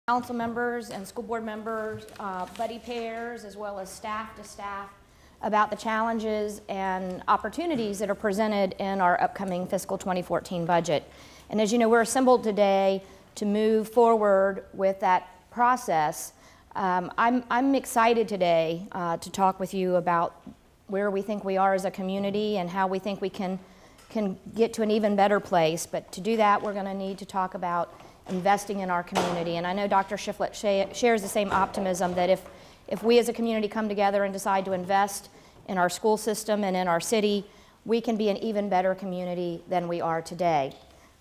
council members and school board members, buddy pairs, as well as staff to staff, about the challenges and opportunities that are presented in our upcoming fiscal 2014 budget. And as you know, we're assembled today to move forward with that process. I'm excited today to talk with you about where we think we are as a community and how we think we can get to an even better place. But to do that, we're going to need to talk about investing in our community. And I know Dr. Shiflett shares the same optimism that if we as a community come together and decide to invest in our school system and in our city, we can be an even better community than we are today.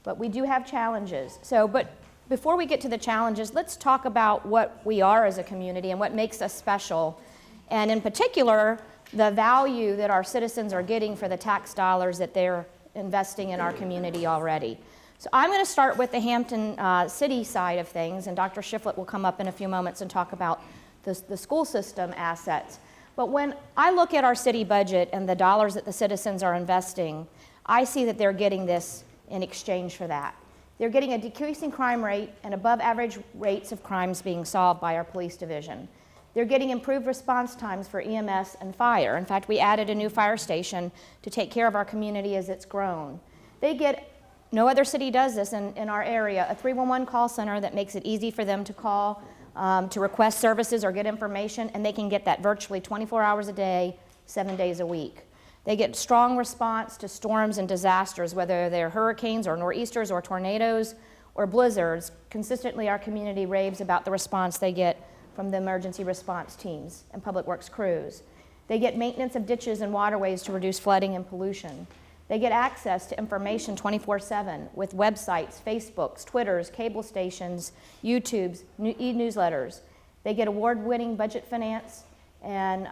But we do have challenges. But before we get to the challenges, let's talk about what we are as a community and what makes us special. And in particular, the value that our citizens are getting for the tax dollars that they're investing in our community already. So I'm going to start with the Hampton city side of things, and Dr. Shiflett will come up in a few moments and talk about the school system assets. But when I look at our city budget and the dollars that the citizens are investing, I see that they're getting this in exchange for that. They're getting a decreasing crime rate and above average rates of crimes being solved by our police division. They're getting improved response times for EMS and fire. In fact, we added a new fire station to take care of our community as it's grown. They get, no other city does this in our area, a 311 call center that makes it easy for them to call, to request services or get information, and they can get that virtually 24 hours a day, 7 days a week. They get strong response to storms and disasters, whether they're hurricanes or nor'easters or tornadoes or blizzards. Consistently, our community raves about the response they get from the emergency response teams and public works crews. They get maintenance of ditches and waterways to reduce flooding and pollution. They get access to information 24/7 with websites, Facebooks, Twitters, cable stations, YouTubes, e-newsletters. They get award-winning budget finance and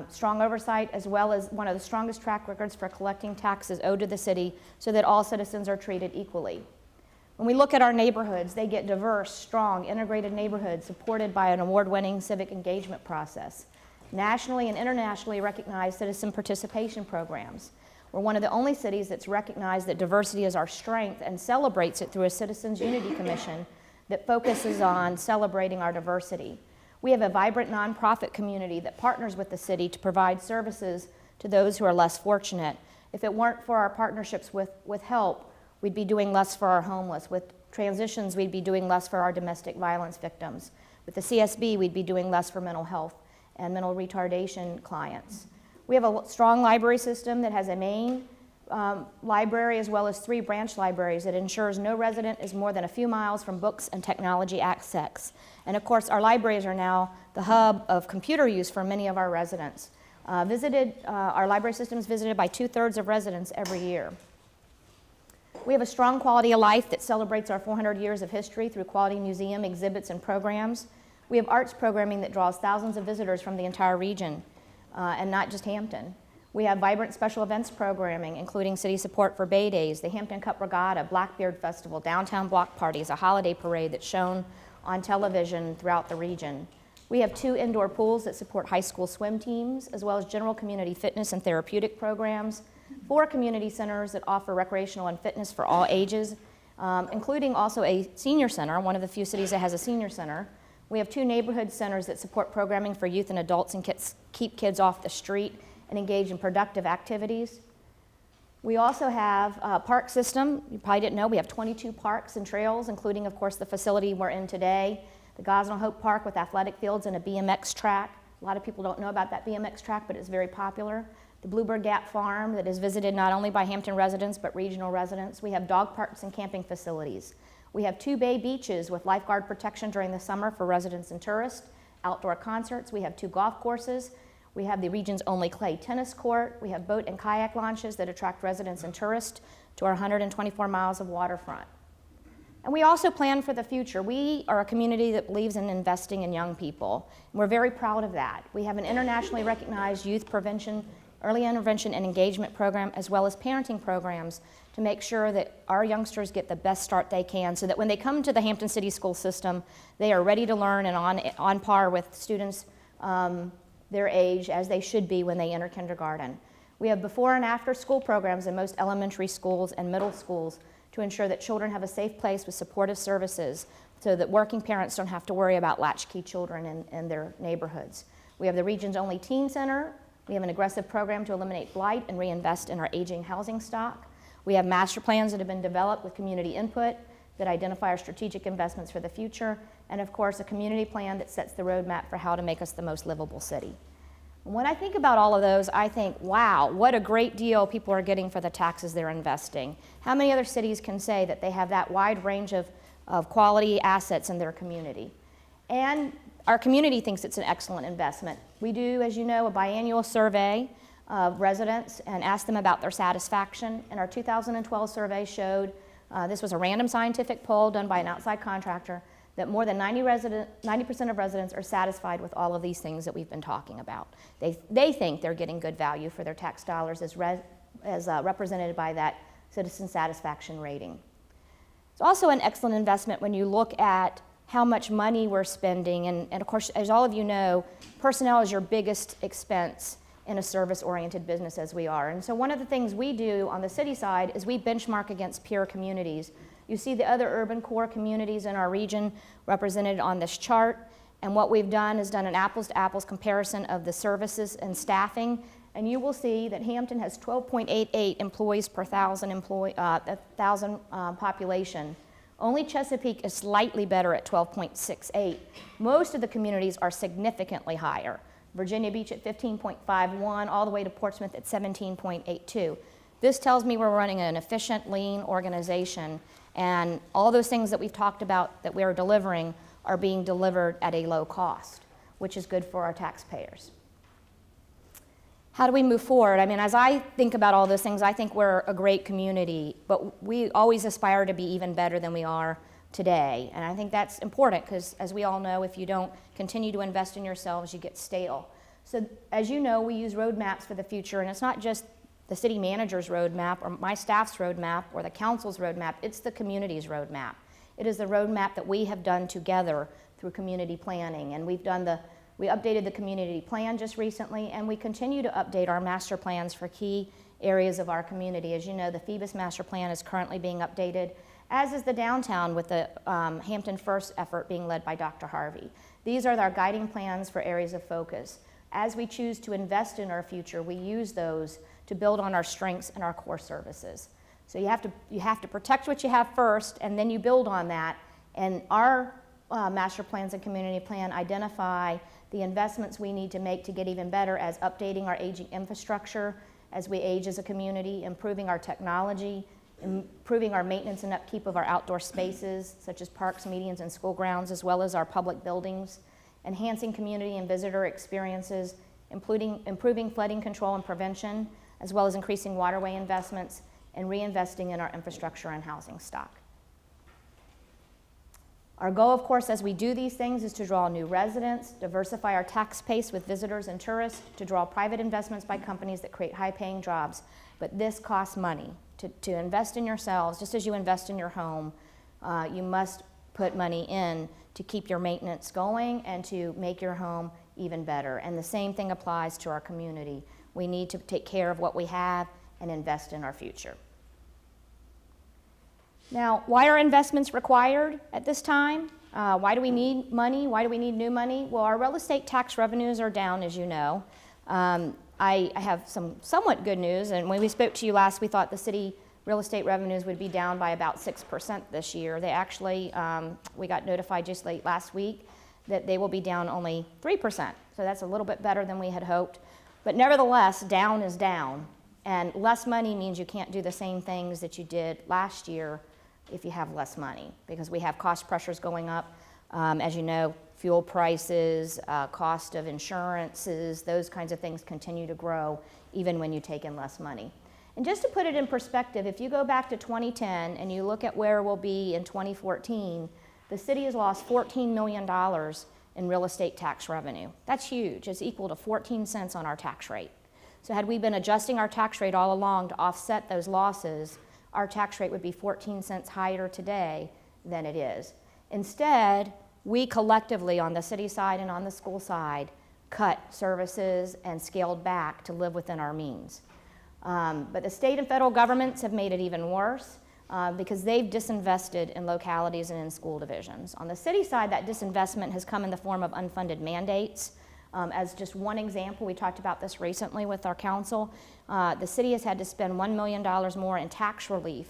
strong oversight, as well as one of the strongest track records for collecting taxes owed to the city so that all citizens are treated equally. When we look at our neighborhoods, they get diverse, strong, integrated neighborhoods supported by an award-winning civic engagement process. Nationally and internationally recognized citizen participation programs. We're one of the only cities that's recognized that diversity is our strength and celebrates it through a Citizens Unity Commission that focuses on celebrating our diversity. We have a vibrant nonprofit community that partners with the city to provide services to those who are less fortunate. If it weren't for our partnerships with HELP, we'd be doing less for our homeless. With transitions, we'd be doing less for our domestic violence victims. With the CSB, we'd be doing less for mental health and mental retardation clients. We have a strong library system that has a main library as well as 3 branch libraries that ensures no resident is more than a few miles from books and technology access. And of course, our libraries are now the hub of computer use for many of our residents. Our library system is visited by 2/3 of residents every year. We have a strong quality of life that celebrates our 400 years of history through quality museum exhibits and programs. We have arts programming that draws thousands of visitors from the entire region. And not just Hampton. We have vibrant special events programming, including city support for Bay Days, the Hampton Cup Regatta, Blackbeard Festival, downtown block parties, a holiday parade that's shown on television throughout the region. We have 2 indoor pools that support high school swim teams, as well as general community fitness and therapeutic programs, 4 community centers that offer recreational and fitness for all ages, including also a senior center, one of the few cities that has a senior center. We have 2 neighborhood centers that support programming for youth and adults and keep kids off the street and engage in productive activities. We also have a park system. You probably didn't know we have 22 parks and trails, including, of course, the facility we're in today, the Gosnell Hope Park with athletic fields and a BMX track. A lot of people don't know about that BMX track, but it's very popular. The Bluebird Gap Farm that is visited not only by Hampton residents, but regional residents. We have dog parks and camping facilities. We have 2 bay beaches with lifeguard protection during the summer for residents and tourists, outdoor concerts. We have 2 golf courses. We have the region's only clay tennis court. We have boat and kayak launches that attract residents and tourists to our 124 miles of waterfront. And we also plan for the future. We are a community that believes in investing in young people, and we're very proud of that. We have an internationally recognized youth prevention, early intervention and engagement program, as well as parenting programs to make sure that our youngsters get the best start they can so that when they come to the Hampton City School System, they are ready to learn and on par with students their age, as they should be when they enter kindergarten. We have before and after school programs in most elementary schools and middle schools to ensure that children have a safe place with supportive services so that working parents don't have to worry about latchkey children in their neighborhoods. We have the region's only teen center. We have an aggressive program to eliminate blight and reinvest in our aging housing stock. We have master plans that have been developed with community input that identify our strategic investments for the future, and of course a community plan that sets the roadmap for how to make us the most livable city. When I think about all of those, I think, wow, what a great deal people are getting for the taxes they're investing. How many other cities can say that they have that wide range of quality assets in their community? And our community thinks it's an excellent investment. We do, as you know, a biannual survey of residents and ask them about their satisfaction. And our 2012 survey showed, this was a random scientific poll done by an outside contractor, that more than 90% of residents are satisfied with all of these things that we've been talking about. They think they're getting good value for their tax dollars as represented by that citizen satisfaction rating. It's also an excellent investment when you look at how much money we're spending, and of course, as all of you know, personnel is your biggest expense in a service-oriented business as we are. And so one of the things we do on the city side is we benchmark against peer communities. You see the other urban core communities in our region represented on this chart, and what we've done is done an apples-to-apples comparison of the services and staffing, and you will see that Hampton has 12.88 employees per thousand population. Only Chesapeake is slightly better at 12.68. Most of the communities are significantly higher. Virginia Beach at 15.51, all the way to Portsmouth at 17.82. This tells me we're running an efficient, lean organization, and all those things that we've talked about that we're delivering are being delivered at a low cost, which is good for our taxpayers. How do we move forward? I mean, as I think about all those things, I think we're a great community, but we always aspire to be even better than we are today. And I think that's important because, as we all know, if you don't continue to invest in yourselves, you get stale. So, as you know, we use roadmaps for the future, and it's not just the city manager's roadmap or my staff's roadmap or the council's roadmap, it's the community's roadmap. It is the roadmap that we have done together through community planning, and we updated the community plan just recently, and we continue to update our master plans for key areas of our community. As you know, the Phoebus master plan is currently being updated, as is the downtown with the Hampton First effort being led by Dr. Harvey. These are our guiding plans for areas of focus. As we choose to invest in our future, we use those to build on our strengths and our core services. So you have to protect what you have first, and then you build on that. And our master plans and community plan identify the investments we need to make to get even better, as updating our aging infrastructure as we age as a community, improving our technology, improving our maintenance and upkeep of our outdoor spaces, such as parks, medians, and school grounds, as well as our public buildings, enhancing community and visitor experiences, improving flooding control and prevention, as well as increasing waterway investments, and reinvesting in our infrastructure and housing stock. Our goal, of course, as we do these things is to draw new residents, diversify our tax base with visitors and tourists, to draw private investments by companies that create high-paying jobs. But this costs money. To invest in yourselves, just as you invest in your home, you must put money in to keep your maintenance going and to make your home even better. And the same thing applies to our community. We need to take care of what we have and invest in our future. Now, why are investments required at this time? Why do we need money? Why do we need new money? Well, our real estate tax revenues are down, as you know. I have some somewhat good news, and when we spoke to you last, we thought the city real estate revenues would be down by about 6% this year. They actually, we got notified just late last week that they will be down only 3%. So that's a little bit better than we had hoped. But nevertheless, down is down, and less money means you can't do the same things that you did last year if you have less money, because we have cost pressures going up. As you know, fuel prices, cost of insurances, those kinds of things continue to grow even when you take in less money. And just to put it in perspective, if you go back to 2010 and you look at where we'll be in 2014, the city has lost $14 million in real estate tax revenue. That's huge. It's equal to 14 cents on our tax rate. So had we been adjusting our tax rate all along to offset those losses, our tax rate would be 14 cents higher today than it is. Instead, we collectively on the city side and on the school side cut services and scaled back to live within our means. But the state and federal governments have made it even worse. because they've disinvested in localities and in school divisions. On the city side, that disinvestment has come in the form of unfunded mandates. As just one example, we talked about this recently with our council. The city has had to spend $1 million more in tax relief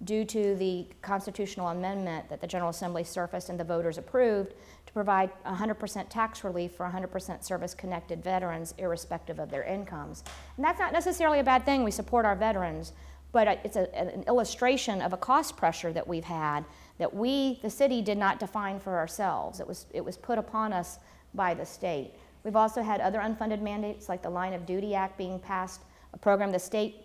due to the constitutional amendment that the General Assembly surfaced and the voters approved to provide 100% tax relief for 100% service-connected veterans, irrespective of their incomes. And that's not necessarily a bad thing. We support our veterans, but it's an illustration of a cost pressure that we've had that we, the city, did not define for ourselves. It was put upon us by the state. We've also had other unfunded mandates, like the Line of Duty Act being passed, a program the state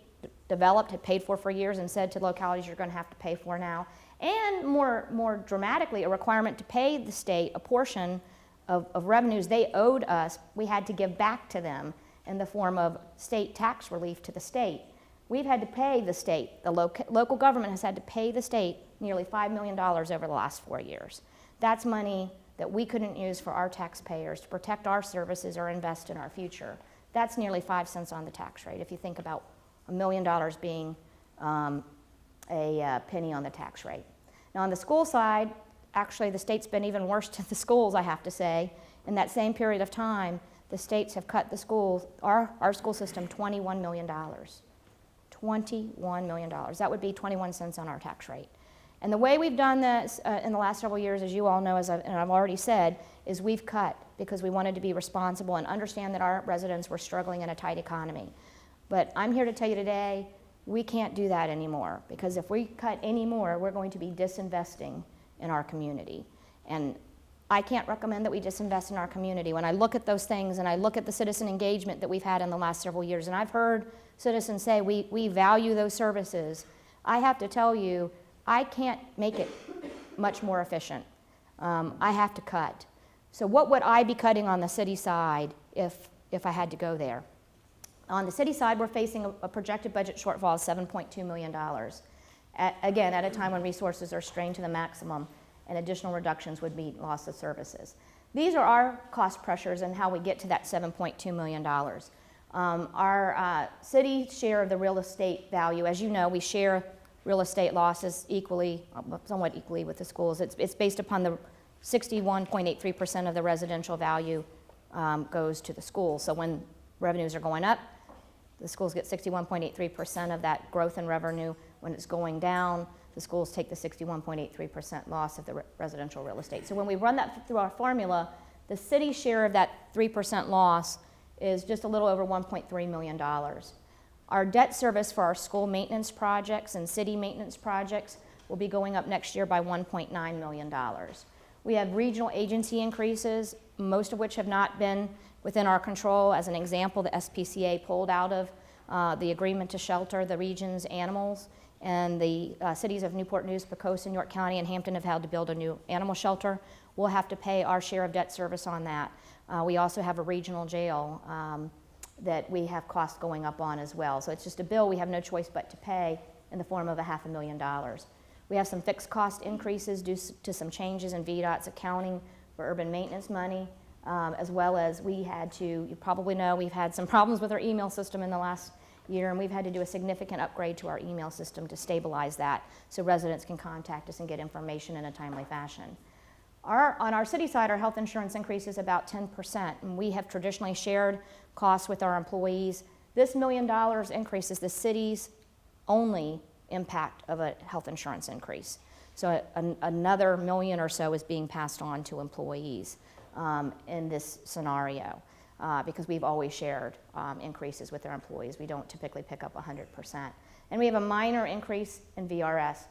developed, had paid for years, and said to localities, you're going to have to pay for now. And more dramatically, a requirement to pay the state a portion of revenues they owed us, we had to give back to them in the form of state tax relief to the state. We've had to pay the state, the local government has had to pay the state nearly $5 million over the last 4 years. That's money that we couldn't use for our taxpayers to protect our services or invest in our future. That's nearly 5 cents on the tax rate, if you think about $1 million being a penny on the tax rate. Now on the school side, actually the state's been even worse to the schools, I have to say. In that same period of time, the states have cut the schools, our school system, $21 million. $21 million. That would be 21 cents on our tax rate. And the way we've done this in the last several years, as you all know, and I've already said, is we've cut because we wanted to be responsible and understand that our residents were struggling in a tight economy. But I'm here to tell you today, we can't do that anymore, because if we cut any more, we're going to be disinvesting in our community. And I can't recommend that we disinvest in our community. When I look at those things and I look at the citizen engagement that we've had in the last several years, and I've heard citizens say we value those services, I have to tell you, I can't make it much more efficient. I have to cut. So what would I be cutting on the city side if I had to go there? On the city side, we're facing a projected budget shortfall of $7.2 million. Again, at a time when resources are strained to the maximum and additional reductions would mean loss of services. These are our cost pressures and how we get to that $7.2 million. Our city share of the real estate value, as you know, we share real estate losses equally, somewhat equally with the schools. It's based upon the 61.83% of the residential value goes to the schools. So when revenues are going up, the schools get 61.83% of that growth in revenue. When it's going down, the schools take the 61.83% loss of the residential real estate. So when we run that through our formula, the city's share of that 3% loss is just a little over $1.3 million. Our debt service for our school maintenance projects and city maintenance projects will be going up next year by $1.9 million. We have regional agency increases, most of which have not been within our control. As an example, the SPCA pulled out of the agreement to shelter the region's animals, and the cities of Newport News, Pocosa, York County, and Hampton have had to build a new animal shelter. We'll have to pay our share of debt service on that. We also have a regional jail that we have costs going up on as well. So it's just a bill we have no choice but to pay in the form of $500,000. We have some fixed cost increases due to some changes in VDOT's accounting for urban maintenance money, as well as we had to, you probably know, we've had some problems with our email system in the last year, and we've had to do a significant upgrade to our email system to stabilize that so residents can contact us and get information in a timely fashion. On our city side, our health insurance increase is about 10%, and we have traditionally shared costs with our employees. This $1 million increase is the city's only impact of a health insurance increase. So another million or so is being passed on to employees in this scenario because we've always shared increases with our employees. We don't typically pick up 100%. And we have a minor increase in VRS.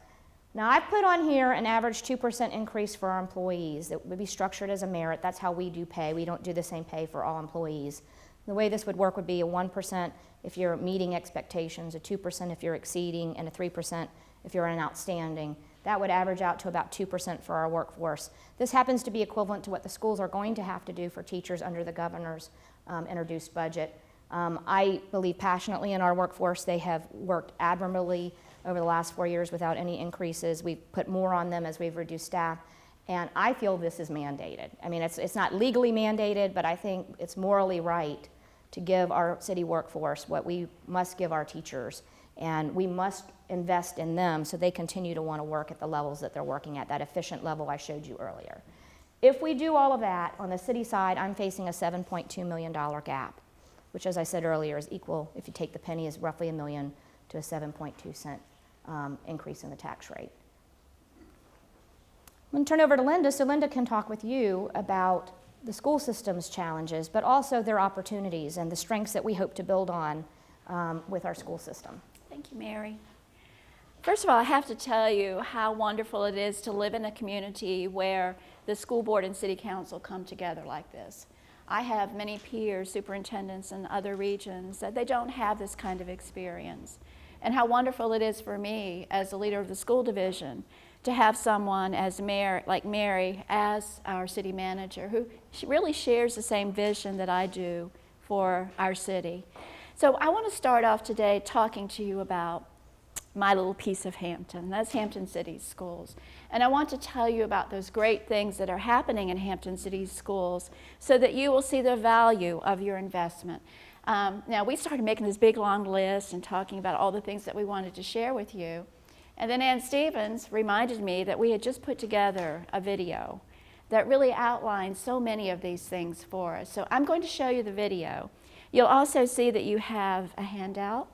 Now, I've put on here an average 2% increase for our employees. It would be structured as a merit. That's how we do pay. We don't do the same pay for all employees. The way this would work would be a 1% if you're meeting expectations, a 2% if you're exceeding, and a 3% if you're an outstanding. That would average out to about 2% for our workforce. This happens to be equivalent to what the schools are going to have to do for teachers under the governor's introduced budget. I believe passionately in our workforce. They have worked admirably over the last 4 years without any increases. We've put more on them as we've reduced staff, and I feel this is mandated. I mean, it's not legally mandated, but I think it's morally right to give our city workforce what we must give our teachers. And we must invest in them so they continue to want to work at the levels that they're working at, that efficient level I showed you earlier. If we do all of that, on the city side, I'm facing a $7.2 million gap, which, as I said earlier, is equal, if you take the penny, is roughly $1 million to a 7.2 cent increase in the tax rate. I'm going to turn over to Linda so Linda can talk with you about the school system's challenges, but also their opportunities and the strengths that we hope to build on with our school system. Thank you, Mary. First of all, I have to tell you how wonderful it is to live in a community where the school board and city council come together like this. I have many peers, superintendents in other regions, that they don't have this kind of experience. And how wonderful it is for me as the leader of the school division to have someone like Mary as our city manager who really shares the same vision that I do for our city. So I want to start off today talking to you about my little piece of Hampton. That's Hampton City Schools. And I want to tell you about those great things that are happening in Hampton City Schools so that you will see the value of your investment. Now, we started making this big, long list and talking about all the things that we wanted to share with you. And then Ann Stevens reminded me that we had just put together a video that really outlines so many of these things for us. So I'm going to show you the video. You'll also see that you have a handout.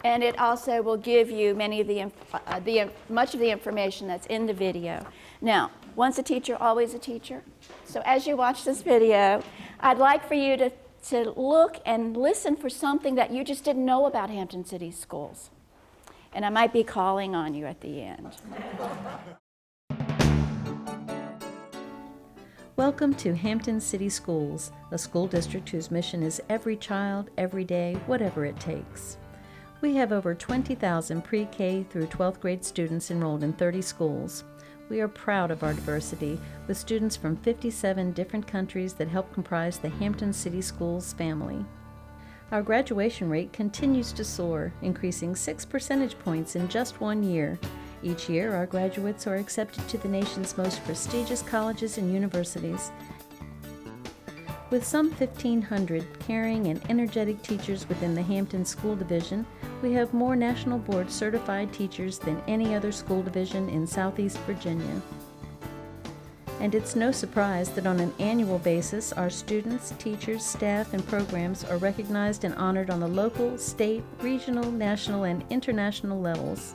And it also will give you much of the information that's in the video. Now, once a teacher, always a teacher. So as you watch this video, I'd like for you to look and listen for something that you just didn't know about Hampton City Schools. And I might be calling on you at the end. Welcome to Hampton City Schools, a school district whose mission is every child, every day, whatever it takes. We have over 20,000 pre-K through 12th grade students enrolled in 30 schools. We are proud of our diversity, with students from 57 different countries that help comprise the Hampton City Schools family. Our graduation rate continues to soar, increasing 6 percentage points in just 1 year. Each year, our graduates are accepted to the nation's most prestigious colleges and universities. With some 1,500 caring and energetic teachers within the Hampton School Division, we have more National Board certified teachers than any other school division in Southeast Virginia. And it's no surprise that on an annual basis, our students, teachers, staff, and programs are recognized and honored on the local, state, regional, national, and international levels.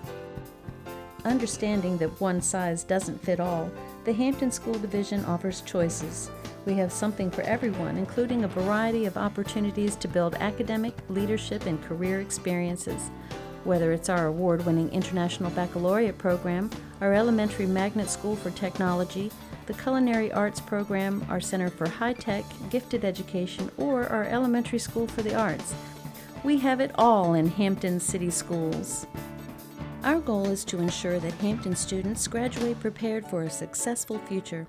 Understanding that one size doesn't fit all, the Hampton School Division offers choices. We have something for everyone, including a variety of opportunities to build academic, leadership, and career experiences. Whether it's our award-winning International Baccalaureate program, our elementary magnet school for technology, the culinary arts program, our Center for High-Tech, Gifted Education, or our elementary school for the arts. We have it all in Hampton City Schools. Our goal is to ensure that Hampton students graduate prepared for a successful future.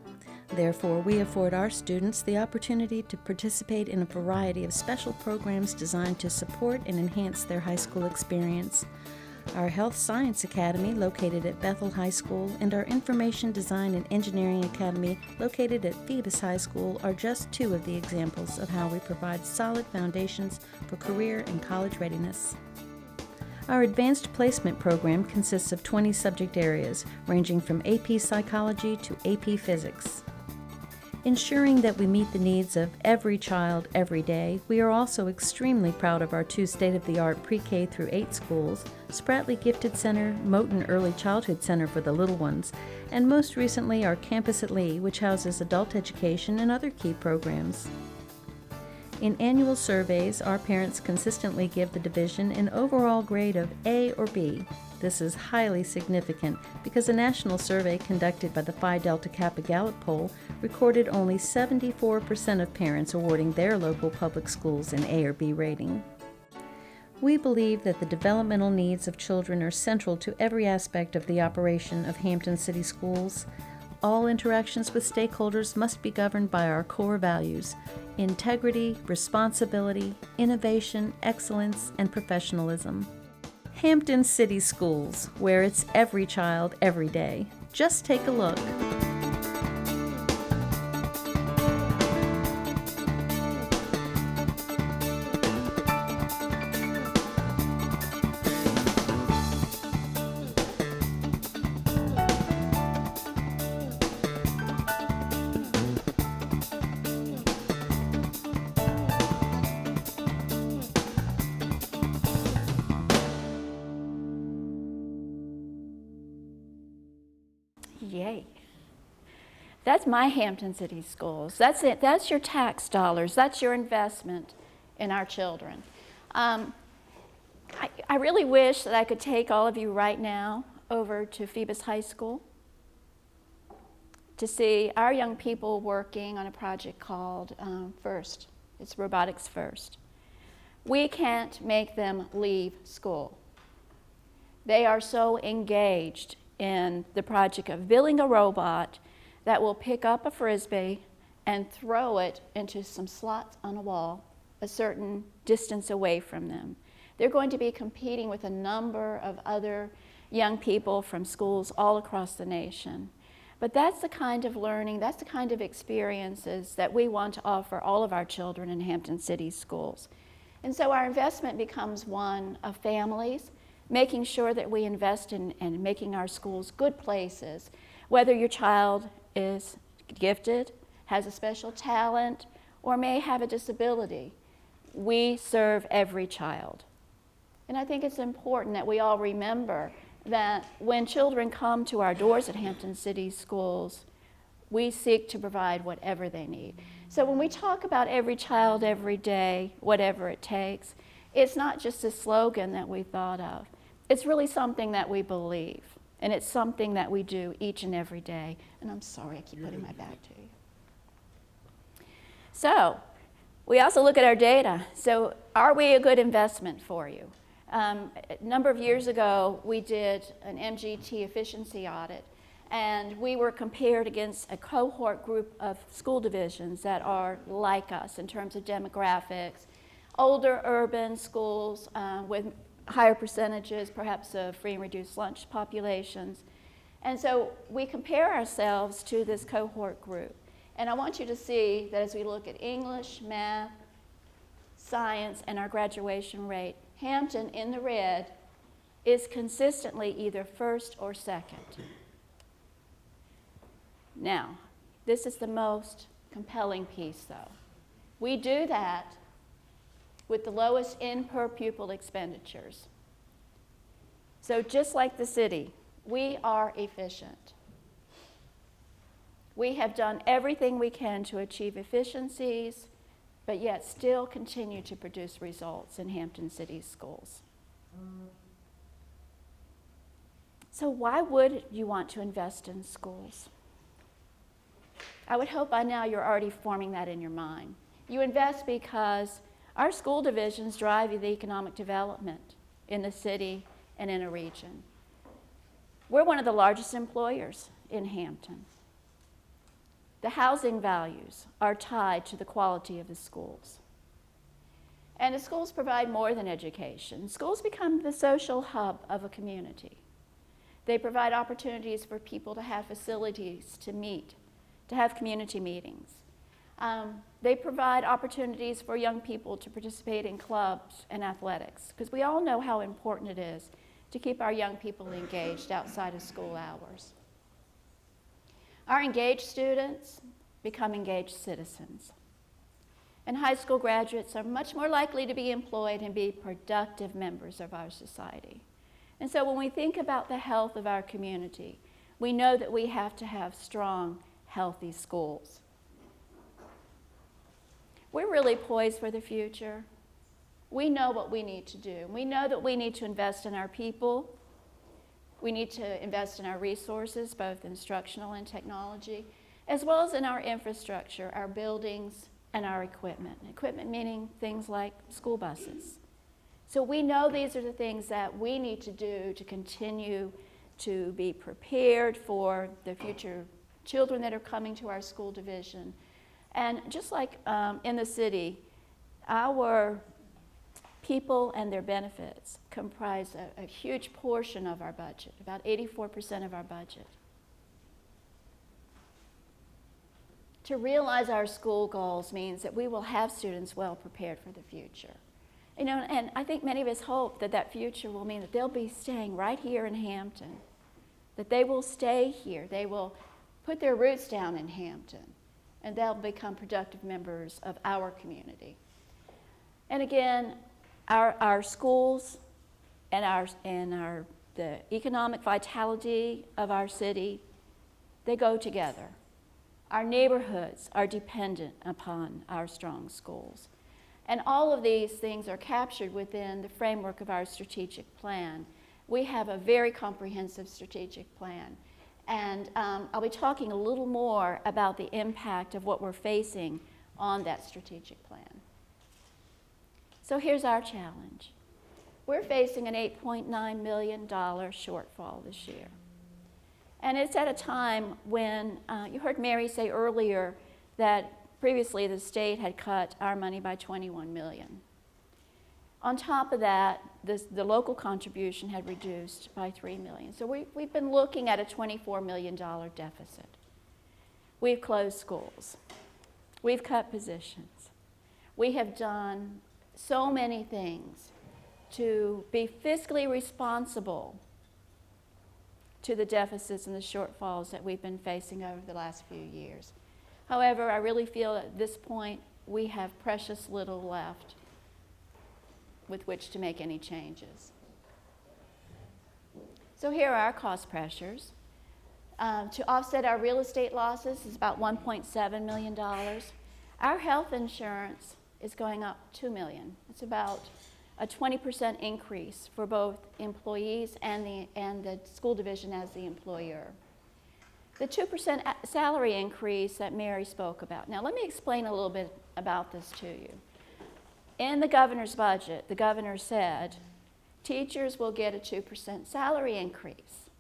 Therefore, we afford our students the opportunity to participate in a variety of special programs designed to support and enhance their high school experience. Our Health Science Academy, located at Bethel High School, and our Information Design and Engineering Academy, located at Phoebus High School, are just two of the examples of how we provide solid foundations for career and college readiness. Our Advanced Placement program consists of 20 subject areas, ranging from AP Psychology to AP Physics. Ensuring that we meet the needs of every child every day, we are also extremely proud of our two state-of-the-art pre-K through 8 schools, Spratley Gifted Center, Moton Early Childhood Center for the little ones, and most recently our campus at Lee, which houses adult education and other key programs. In annual surveys, our parents consistently give the division an overall grade of A or B. This is highly significant because a national survey conducted by the Phi Delta Kappa Gallup poll recorded only 74% of parents awarding their local public schools an A or B rating. We believe that the developmental needs of children are central to every aspect of the operation of Hampton City Schools. All interactions with stakeholders must be governed by our core values: integrity, responsibility, innovation, excellence, and professionalism. Hampton City Schools, where it's every child, every day. Just take a look. Yay. That's my Hampton City Schools. That's it. That's your tax dollars. That's your investment in our children. I really wish that I could take all of you right now over to Phoebus High School to see our young people working on a project called FIRST. It's Robotics First. We can't make them leave school. They are so engaged in the project of building a robot that will pick up a Frisbee and throw it into some slots on a wall a certain distance away from them. They're going to be competing with a number of other young people from schools all across the nation. But that's the kind of learning, that's the kind of experiences that we want to offer all of our children in Hampton City Schools. And so our investment becomes one of families, making sure that we invest in making our schools good places, whether your child is gifted, has a special talent, or may have a disability. We serve every child. And I think it's important that we all remember that when children come to our doors at Hampton City Schools, we seek to provide whatever they need. So when we talk about every child, every day, whatever it takes, it's not just a slogan that we thought of. It's really something that we believe, and it's something that we do each and every day. And I'm sorry, I keep putting my back to you. So we also look at our data. So are we a good investment for you? A number of years ago, we did an MGT efficiency audit, and we were compared against a cohort group of school divisions that are like us in terms of demographics, older urban schools with higher percentages, perhaps of free and reduced lunch populations. And so we compare ourselves to this cohort group. And I want you to see that as we look at English, math, science, and our graduation rate, Hampton, in the red, is consistently either first or second. Now, this is the most compelling piece, though. We do that with the lowest in per pupil expenditures. So just like the city, we are efficient. We have done everything we can to achieve efficiencies, but yet still continue to produce results in Hampton City Schools. So why would you want to invest in schools? I would hope by now you're already forming that in your mind. You invest because our school divisions drive the economic development in the city and in a region. We're one of the largest employers in Hampton. The housing values are tied to the quality of the schools. And the schools provide more than education. Schools become the social hub of a community. They provide opportunities for people to have facilities to meet, to have community meetings. They provide opportunities for young people to participate in clubs and athletics, because we all know how important it is to keep our young people engaged outside of school hours. Our engaged students become engaged citizens. And high school graduates are much more likely to be employed and be productive members of our society. And so when we think about the health of our community, we know that we have to have strong, healthy schools. We're really poised for the future. We know what we need to do. We know that we need to invest in our people. We need to invest in our resources, both instructional and technology, as well as in our infrastructure, our buildings, and our equipment. Equipment meaning things like school buses. So we know these are the things that we need to do to continue to be prepared for the future children that are coming to our school division. And just like in the city, our people and their benefits comprise a huge portion of our budget, about 84% of our budget. To realize our school goals means that we will have students well prepared for the future. You know, and I think many of us hope that that future will mean that they'll be staying right here in Hampton, that they will stay here, they will put their roots down in Hampton, and they'll become productive members of our community. And again, our schools and the economic vitality of our city They go together. Our neighborhoods are dependent upon our strong schools. And all of these things are captured within the framework of our strategic plan. We have a very comprehensive strategic plan. And I'll be talking a little more about the impact of what we're facing on that strategic plan. So here's our challenge. We're facing an $8.9 million shortfall this year. And it's at a time when, you heard Mary say earlier that previously the state had cut our money by $21 million. On top of that, the local contribution had reduced by $3 million. So we've been looking at a $24 million deficit. We've closed schools. We've cut positions. We have done so many things to be fiscally responsible to the deficits and the shortfalls that we've been facing over the last few years. However, I really feel at this point we have precious little left with which to make any changes. So here are our cost pressures. To offset our real estate losses is about $1.7 million. Our health insurance is going up $2 million. It's about a 20% increase for both employees and the school division as the employer. The 2% salary increase that Mary spoke about. Now let me explain a little bit about this to you. In the governor's budget, the governor said teachers will get a 2% salary increase.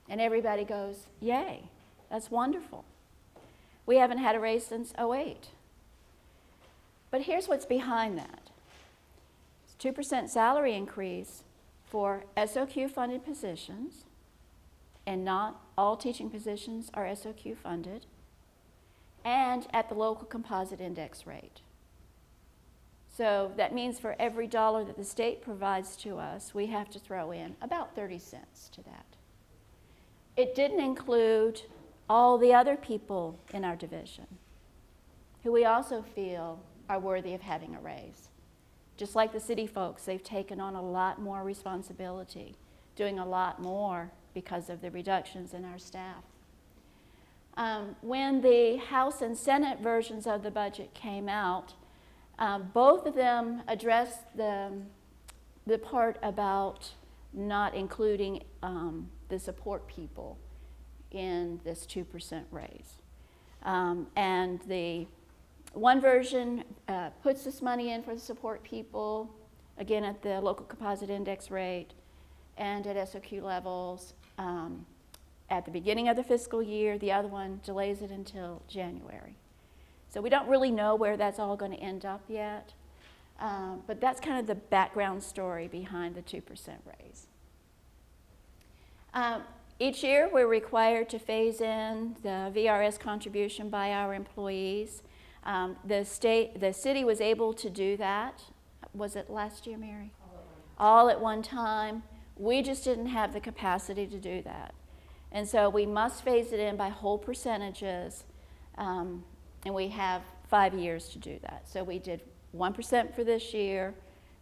And everybody goes, yay, that's wonderful. We haven't had a raise since '08. But here's what's behind that. It's 2% salary increase for SOQ funded positions, and not all teaching positions are SOQ funded, and at the local composite index rate. So that means for every dollar that the state provides to us, we have to throw in about 30 cents to that. It didn't include all the other people in our division who we also feel are worthy of having a raise. Just like the city folks, they've taken on a lot more responsibility, doing a lot more because of the reductions in our staff. When the House and Senate versions of the budget came out, both of them addressed the part about not including the support people in this 2% raise. And the one version puts this money in for the support people, again at the local composite index rate and at SOQ levels at the beginning of the fiscal year. The other one delays it until January. So we don't really know where that's all going to end up yet, but that's kind of the background story behind the 2% raise. Each year we're required to phase in the VRS contribution by our employees. The city was able to do that. Was it last year, Mary? All at one time. We just didn't have the capacity to do that. And so we must phase it in by whole percentages. And we have 5 years to do that. So we did 1% for this year.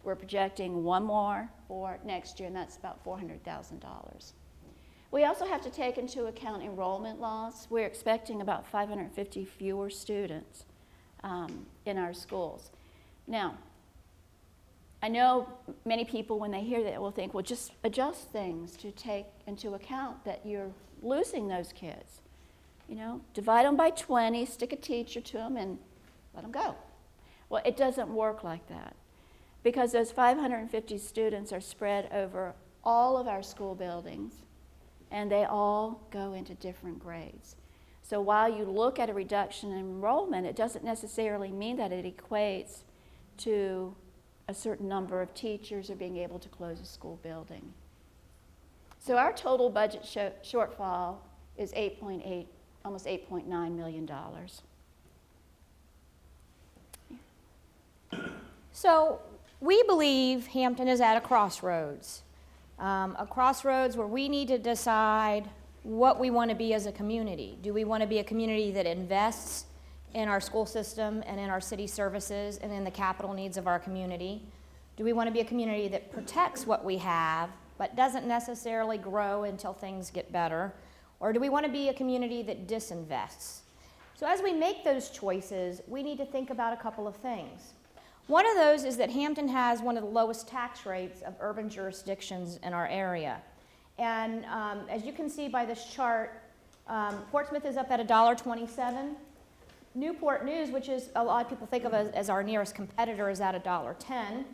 We're projecting one more for next year, and that's about $400,000. We also have to take into account enrollment loss. We're expecting about 550 fewer students in our schools. Now, I know many people, when they hear that, will think, well, just adjust things to take into account that you're losing those kids. You know, divide them by 20, stick a teacher to them, and let them go. Well, it doesn't work like that, because those 550 students are spread over all of our school buildings, and they all go into different grades. So while you look at a reduction in enrollment, it doesn't necessarily mean that it equates to a certain number of teachers or being able to close a school building. So our total budget shortfall is almost $8.9 million. So we believe Hampton is at a crossroads where we need to decide what we want to be as a community. Do we want to be a community that invests in our school system and in our city services and in the capital needs of our community? Do we want to be a community that protects what we have but doesn't necessarily grow until things get better? Or do we want to be a community that disinvests? So as we make those choices, we need to think about a couple of things. One of those is that Hampton has one of the lowest tax rates of urban jurisdictions in our area. And as you can see by this chart, Portsmouth is up at $1.27. Newport News, which is a lot of people think of as our nearest competitor, is at $1.10.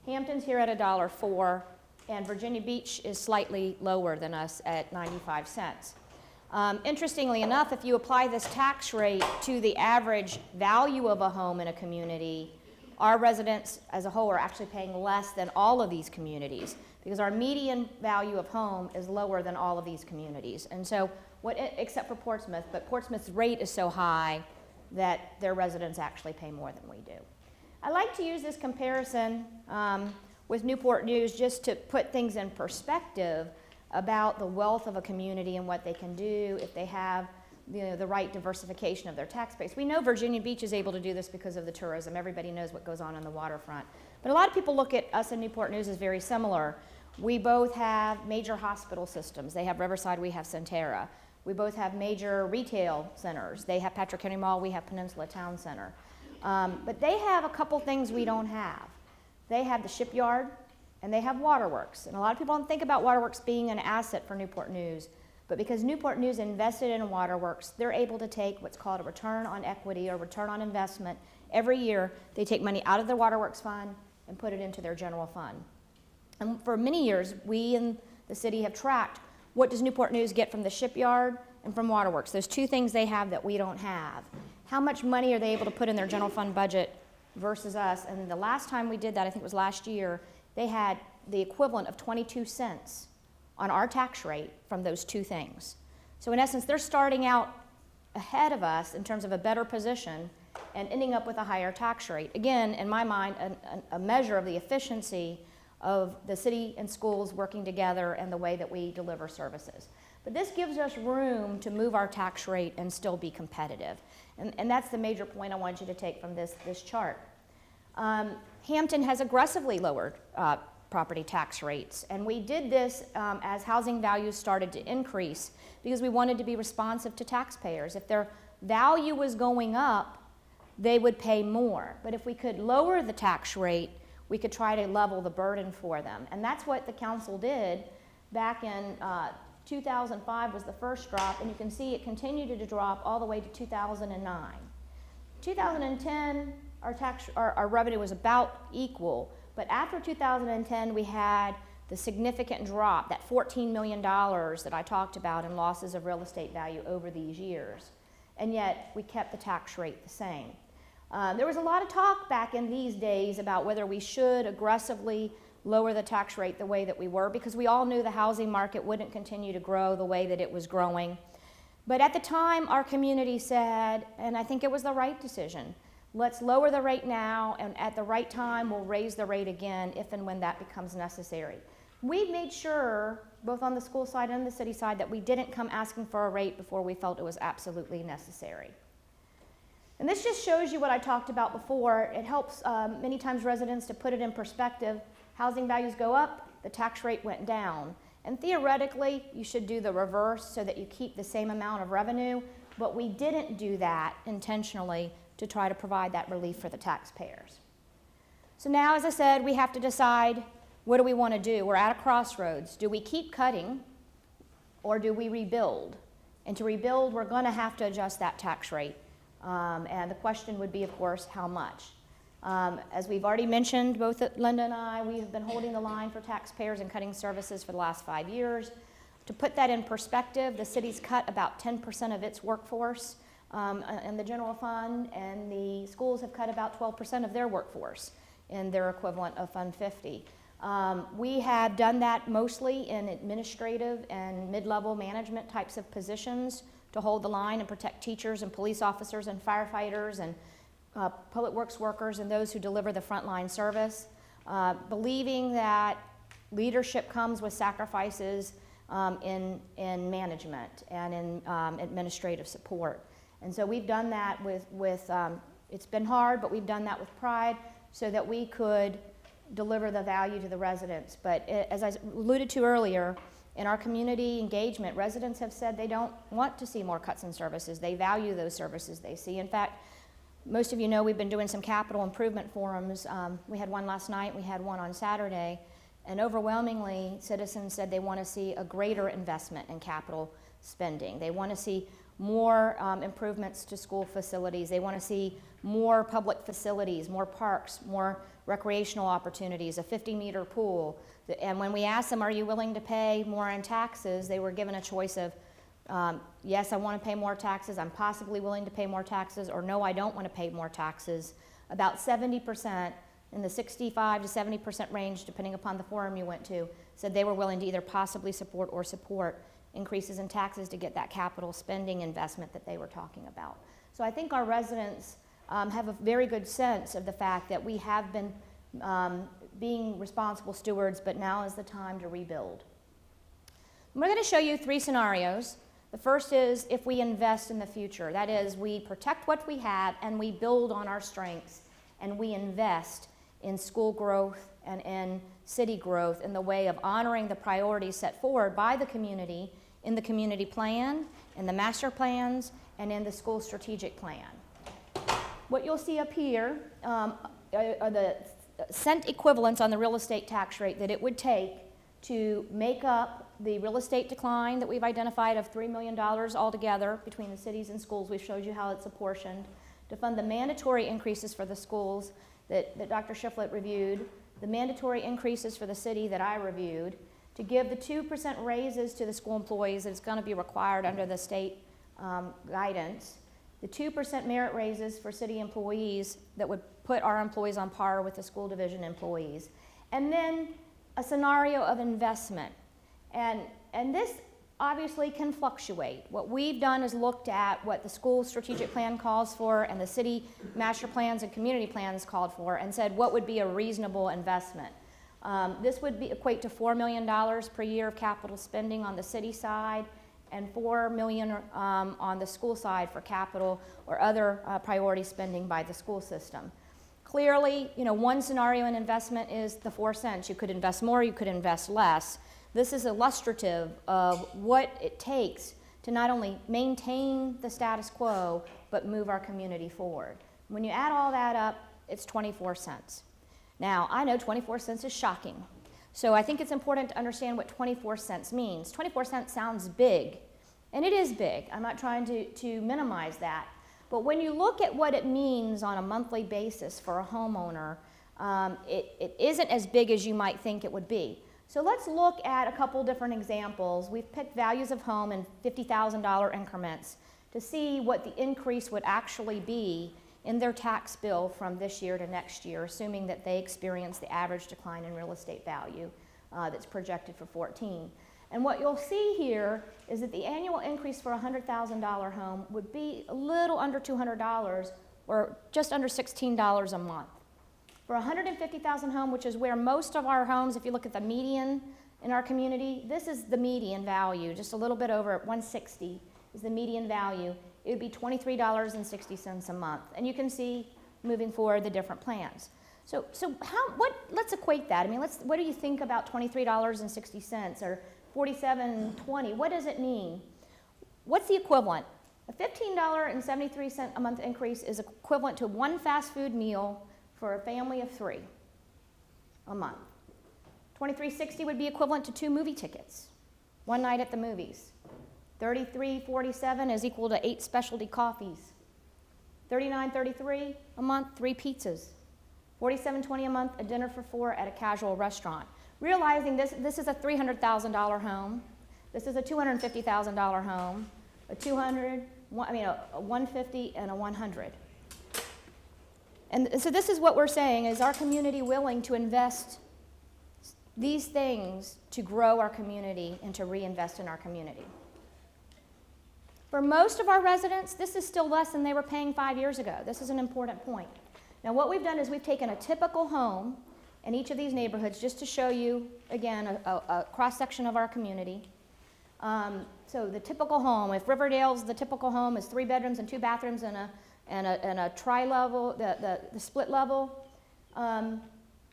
Hampton's here at $1.04, and Virginia Beach is slightly lower than us at 95 cents. Interestingly enough, if you apply this tax rate to the average value of a home in a community, our residents as a whole are actually paying less than all of these communities because our median value of home is lower than all of these communities. And so, except for Portsmouth, but Portsmouth's rate is so high that their residents actually pay more than we do. I like to use this comparison with Newport News just to put things in perspective about the wealth of a community and what they can do if they have the right diversification of their tax base. We know Virginia Beach is able to do this because of the tourism. Everybody knows what goes on the waterfront. But a lot of people look at us in Newport News as very similar. We both have major hospital systems. They have Riverside, we have Centera. We both have major retail centers. They have Patrick Henry Mall, we have Peninsula Town Center. But they have a couple things we don't have. They have the shipyard, and they have waterworks. And a lot of people don't think about waterworks being an asset for Newport News, but because Newport News invested in waterworks, they're able to take what's called a return on equity or return on investment. Every year, they take money out of their waterworks fund and put it into their general fund. And for many years, we in the city have tracked what does Newport News get from the shipyard and from waterworks. There's two things they have that we don't have. How much money are they able to put in their general fund budget versus us? And the last time we did that, I think it was last year, they had the equivalent of 22 cents on our tax rate from those two things. So in essence, they're starting out ahead of us in terms of a better position and ending up with a higher tax rate. Again, in my mind, a measure of the efficiency of the city and schools working together and the way that we deliver services. But this gives us room to move our tax rate and still be competitive. And that's the major point I want you to take from this chart. Hampton has aggressively lowered property tax rates, and we did this as housing values started to increase because we wanted to be responsive to taxpayers. If their value was going up, they would pay more. But if we could lower the tax rate, we could try to level the burden for them. And that's what the council did back in 2005 was the first drop, and you can see it continued to drop all the way to 2009. 2010, our revenue was about equal, but after 2010, we had the significant drop, that $14 million that I talked about in losses of real estate value over these years, and yet we kept the tax rate the same. There was a lot of talk back in these days about whether we should aggressively lower the tax rate the way that we were, because we all knew the housing market wouldn't continue to grow the way that it was growing. But at the time, our community said, and I think it was the right decision, let's lower the rate now, and at the right time, we'll raise the rate again if and when that becomes necessary. We made sure, both on the school side and the city side, that we didn't come asking for a rate before we felt it was absolutely necessary. And this just shows you what I talked about before. It helps many times residents to put it in perspective. Housing values go up, the tax rate went down. And theoretically, you should do the reverse so that you keep the same amount of revenue, but we didn't do that intentionally to try to provide that relief for the taxpayers. So now, as I said, we have to decide, what do we want to do? We're at a crossroads. Do we keep cutting, or do we rebuild? And to rebuild, we're going to have to adjust that tax rate. And the question would be, of course, how much? As we've already mentioned, both Linda and I, we have been holding the line for taxpayers and cutting services for the last 5 years. To put that in perspective, the city's cut about 10% of its workforce in the general fund, and the schools have cut about 12% of their workforce in their equivalent of Fund 50. We have done that mostly in administrative and mid-level management types of positions to hold the line and protect teachers and police officers and firefighters and public works workers and those who deliver the frontline service, believing that leadership comes with sacrifices in management and in administrative support. And so we've done that with it's been hard, but we've done that with pride so that we could deliver the value to the residents. But as I alluded to earlier, In our community engagement, residents have said they don't want to see more cuts in services. They value those services they see. In fact, most of you know we've been doing some capital improvement forums. We had one last night, we had one on Saturday, and overwhelmingly citizens said they want to see a greater investment in capital spending. They want to see more improvements to school facilities. They want to see more public facilities, more parks, more recreational opportunities, a 50-meter pool. And when we asked them, are you willing to pay more in taxes, they were given a choice of, yes, I want to pay more taxes, I'm possibly willing to pay more taxes, or no, I don't want to pay more taxes. About 70%, in the 65 to 70% range, depending upon the forum you went to, said they were willing to either possibly support or support increases in taxes to get that capital spending investment that they were talking about. So I think our residents have a very good sense of the fact that we have been being responsible stewards, but now is the time to rebuild. We're going to show you 3 scenarios. The first is if we invest in the future. That is, we protect what we have and we build on our strengths and we invest in school growth and in city growth in the way of honoring the priorities set forward by the community in the community plan, in the master plans, and in the school strategic plan. What you'll see up here are the cent equivalents on the real estate tax rate that it would take to make up the real estate decline that we've identified of $3 million altogether between the cities and schools. We've showed you how it's apportioned, to fund the mandatory increases for the schools that Dr. Shiflett reviewed, the mandatory increases for the city that I reviewed, to give the 2% raises to the school employees that's going to be required under the state guidance, the 2% merit raises for city employees that would put our employees on par with the school division employees, and then a scenario of investment. And this obviously can fluctuate. What we've done is looked at what the school strategic plan calls for and the city master plans and community plans called for and said what would be a reasonable investment. This would equate to $4 million per year of capital spending on the city side and $4 million on the school side for capital or other priority spending by the school system. Clearly, one scenario in investment is the 4 cents. You could invest more, you could invest less. This is illustrative of what it takes to not only maintain the status quo, but move our community forward. When you add all that up, it's 24 cents. Now, I know 24 cents is shocking. So I think it's important to understand what 24 cents means. 24 cents sounds big, and it is big. I'm not trying to minimize that. But when you look at what it means on a monthly basis for a homeowner, it isn't as big as you might think it would be. So let's look at a couple different examples. We've picked values of home in $50,000 increments to see what the increase would actually be in their tax bill from this year to next year, assuming that they experience the average decline in real estate value that's projected for 14. And what you'll see here is that the annual increase for a $100,000 home would be a little under $200 or just under $16 a month. For a $150,000 home, which is where most of our homes, if you look at the median in our community, this is the median value, just a little bit over $160 is the median value. It would be $23.60 a month. And you can see moving forward the different plans. So let's equate that. I mean, what do you think about $23.60 or $47.20? What does it mean? What's the equivalent? A $15.73 a month increase is equivalent to one fast food meal for a family of 3 a month. $23.60 would be equivalent to 2 movie tickets, one night at the movies. $33.47 is equal to 8 specialty coffees. $39.33 a month, 3 pizzas. $47.20 a month, a dinner for 4 at a casual restaurant. Realizing this is a $300,000 home, this is a $250,000 home, a $150 and a $100. And so this is what we're saying, is our community willing to invest these things to grow our community and to reinvest in our community? For most of our residents, this is still less than they were paying 5 years ago. This is an important point. Now what we've done is we've taken a typical home in each of these neighborhoods just to show you, again, a cross-section of our community. So the typical home, if Riverdale's the typical home is 3 bedrooms and 2 bathrooms and a tri-level, the split level,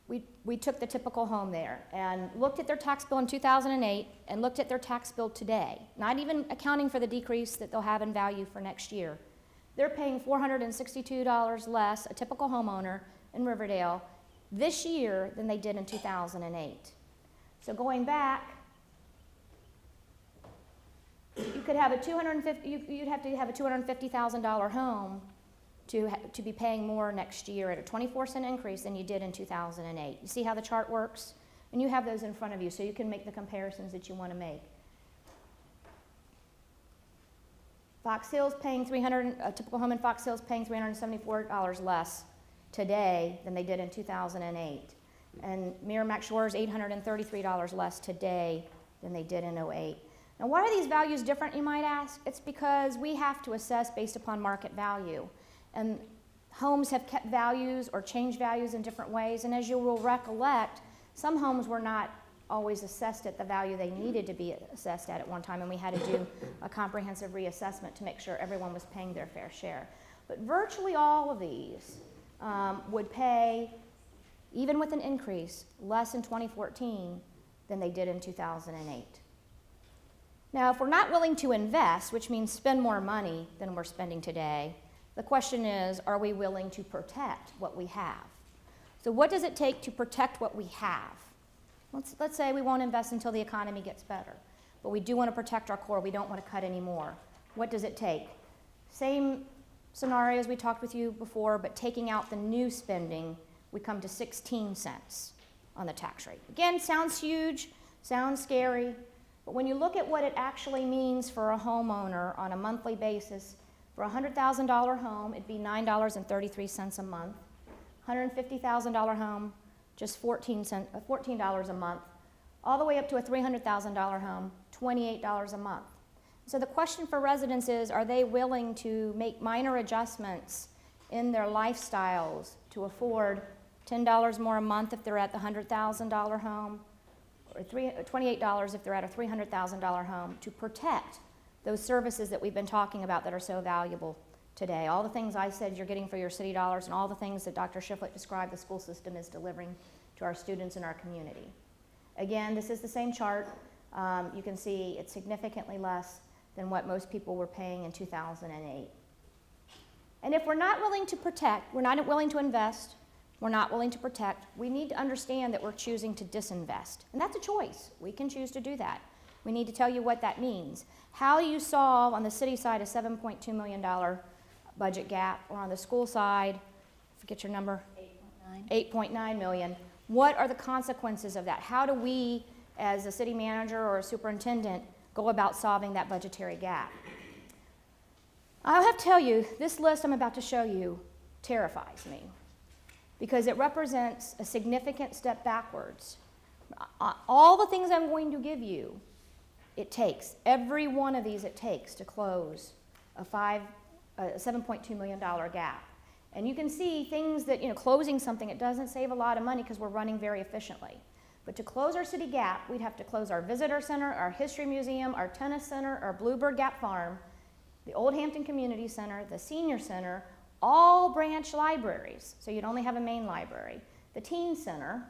we took the typical home there and looked at their tax bill in 2008 and looked at their tax bill today, not even accounting for the decrease that they'll have in value for next year. They're paying $462 less, a typical homeowner in Riverdale, this year than they did in 2008. So going back, you could have you'd have to have a $250,000 home to be paying more next year at a 24-cent increase than you did in 2008. You see how the chart works? And you have those in front of you so you can make the comparisons that you want to make. Fox Hill's paying a typical home in Fox Hill's paying $374 less today than they did in 2008. And Merrimack Shores $833 less today than they did in 08. Now, why are these values different, you might ask? It's because we have to assess based upon market value. And homes have kept values or changed values in different ways. And as you will recollect, some homes were not always assessed at the value they needed to be assessed at one time, and we had to do a comprehensive reassessment to make sure everyone was paying their fair share. But virtually all of these would pay, even with an increase, less in 2014 than they did in 2008. Now, if we're not willing to invest, which means spend more money than we're spending today, the question is, are we willing to protect what we have? So what does it take to protect what we have? Let's say we won't invest until the economy gets better, but we do want to protect our core. We don't want to cut any more. What does it take? Same scenarios we talked with you before, but taking out the new spending, we come to 16 cents on the tax rate. Again, sounds huge, sounds scary, but when you look at what it actually means for a homeowner on a monthly basis, for a $100,000 home, it'd be $9.33 a month. $150,000 home, just $14 a month. All the way up to a $300,000 home, $28 a month. So the question for residents is, are they willing to make minor adjustments in their lifestyles to afford $10 more a month if they're at the $100,000 home, or $28 if they're at a $300,000 home, to protect those services that we've been talking about that are so valuable today? All the things I said you're getting for your city dollars, and all the things that Dr. Shiflett described the school system is delivering to our students in our community. Again, this is the same chart. You can see it's significantly less than what most people were paying in 2008. And if we're not willing to protect, we're not willing to invest, we're not willing to protect, we need to understand that we're choosing to disinvest. And that's a choice. We can choose to do that. We need to tell you what that means. How you solve on the city side a $7.2 million budget gap, or on the school side, forget your number, 8.9 million. What are the consequences of that? How do we, as a city manager or a superintendent, go about solving that budgetary gap? I'll have to tell you, this list I'm about to show you terrifies me, because it represents a significant step backwards. All the things I'm going to give you, it takes, every one of these it takes to close a $7.2 million gap. And you can see things that, closing something, it doesn't save a lot of money because we're running very efficiently. But to close our city gap, we'd have to close our visitor center, our history museum, our tennis center, our Bluebird Gap Farm, the Old Hampton Community Center, the senior center, all branch libraries, so you'd only have a main library. The teen center,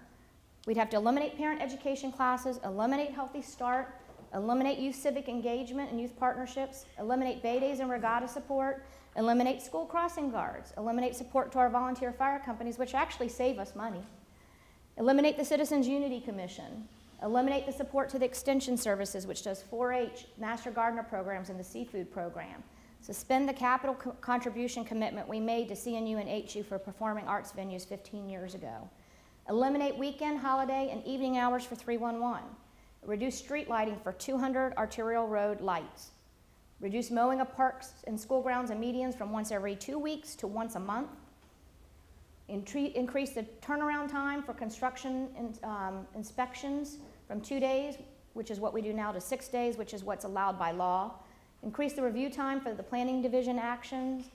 we'd have to eliminate parent education classes, eliminate Healthy Start, eliminate youth civic engagement and youth partnerships, eliminate Bay Days and regatta support, eliminate school crossing guards, eliminate support to our volunteer fire companies, which actually save us money, eliminate the Citizens Unity Commission, eliminate the support to the Extension Services, which does 4-H, Master Gardener programs, and the Seafood program, suspend the capital contribution commitment we made to CNU and HU for performing arts venues 15 years ago, eliminate weekend, holiday, and evening hours for 311, reduce street lighting for 200 arterial road lights, reduce mowing of parks and school grounds and medians from once every 2 weeks to once a month, increase the turnaround time for construction inspections from 2 days, which is what we do now, to 6 days, which is what's allowed by law, increase the review time for the planning division actions,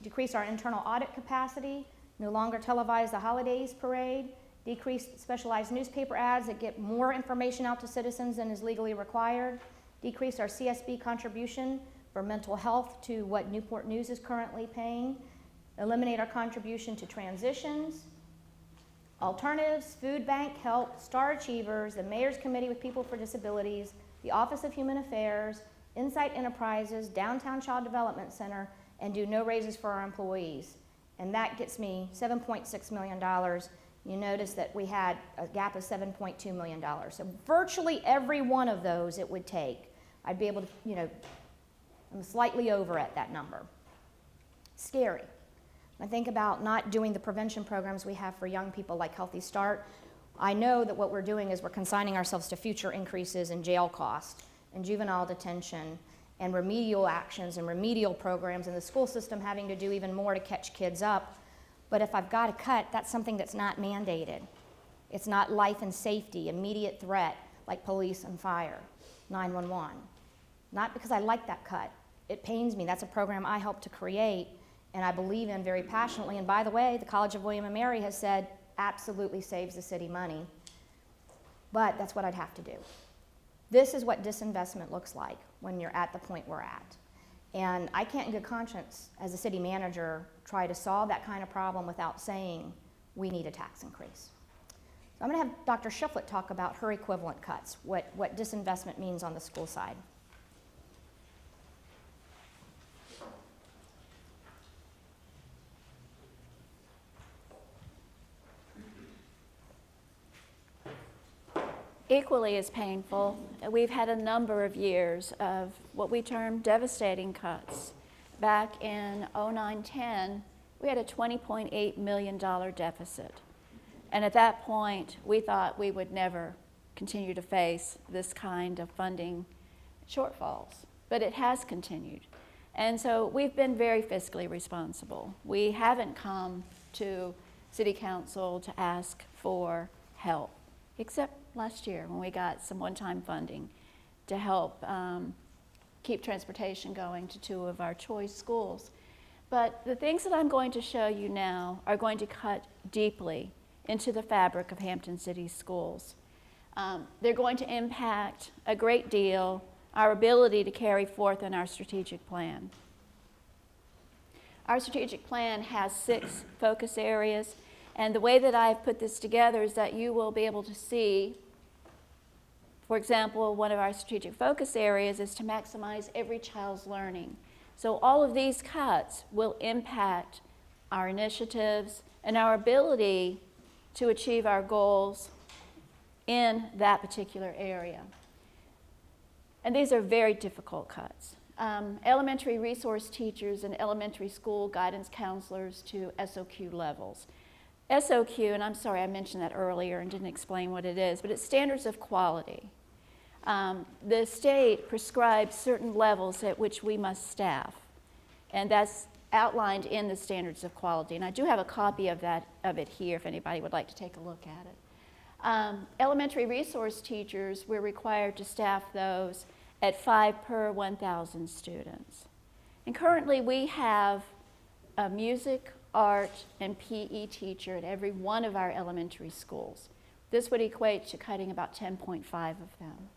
decrease our internal audit capacity, no longer televise the holidays parade, decrease specialized newspaper ads that get more information out to citizens than is legally required, decrease our CSB contribution for mental health to what Newport News is currently paying, eliminate our contribution to transitions, Alternatives, Food Bank Help, Star Achievers, the Mayor's Committee with People for Disabilities, the Office of Human Affairs, Insight Enterprises, Downtown Child Development Center, and do no raises for our employees. And that gets me $7.6 million. You notice that we had a gap of $7.2 million. So virtually every one of those it would take. I'd be able to, I'm slightly over at that number. Scary. I think about not doing the prevention programs we have for young people like Healthy Start. I know that what we're doing is we're consigning ourselves to future increases in jail costs and juvenile detention and remedial actions and remedial programs, and the school system having to do even more to catch kids up. But if I've got to cut, that's something that's not mandated. It's not life and safety, immediate threat, like police and fire, 911. Not because I like that cut. It pains me. That's a program I helped to create and I believe in very passionately. And by the way, the College of William & Mary has said absolutely saves the city money. But that's what I'd have to do. This is what disinvestment looks like when you're at the point we're at. And I can't in good conscience, as a city manager, try to solve that kind of problem without saying we need a tax increase. So I'm going to have Dr. Shiflett talk about her equivalent cuts, what disinvestment means on the school side. Equally as painful, we've had a number of years of what we term devastating cuts. Back in 09-10, we had a $20.8 million deficit. And at that point, we thought we would never continue to face this kind of funding shortfalls. But it has continued. And so we've been very fiscally responsible. We haven't come to City Council to ask for help, except last year when we got some one-time funding to help keep transportation going to 2 of our choice schools. But the things that I'm going to show you now are going to cut deeply into the fabric of Hampton City schools. They're going to impact a great deal our ability to carry forth in our strategic plan. Our strategic plan has 6 focus areas. And the way that I've put this together is that you will be able to see, for example, one of our strategic focus areas is to maximize every child's learning. So all of these cuts will impact our initiatives and our ability to achieve our goals in that particular area. And these are very difficult cuts. Elementary resource teachers and elementary school guidance counselors to SOQ levels. SOQ, and I'm sorry I mentioned that earlier and didn't explain what it is, but it's standards of quality. The state prescribes certain levels at which we must staff, and that's outlined in the standards of quality. And I do have a copy of it here if anybody would like to take a look at it. Elementary resource teachers, we're required to staff those at 5 per 1,000 students. And currently we have a music, art, and PE teacher at every one of our elementary schools. This would equate to cutting about 10.5 of them.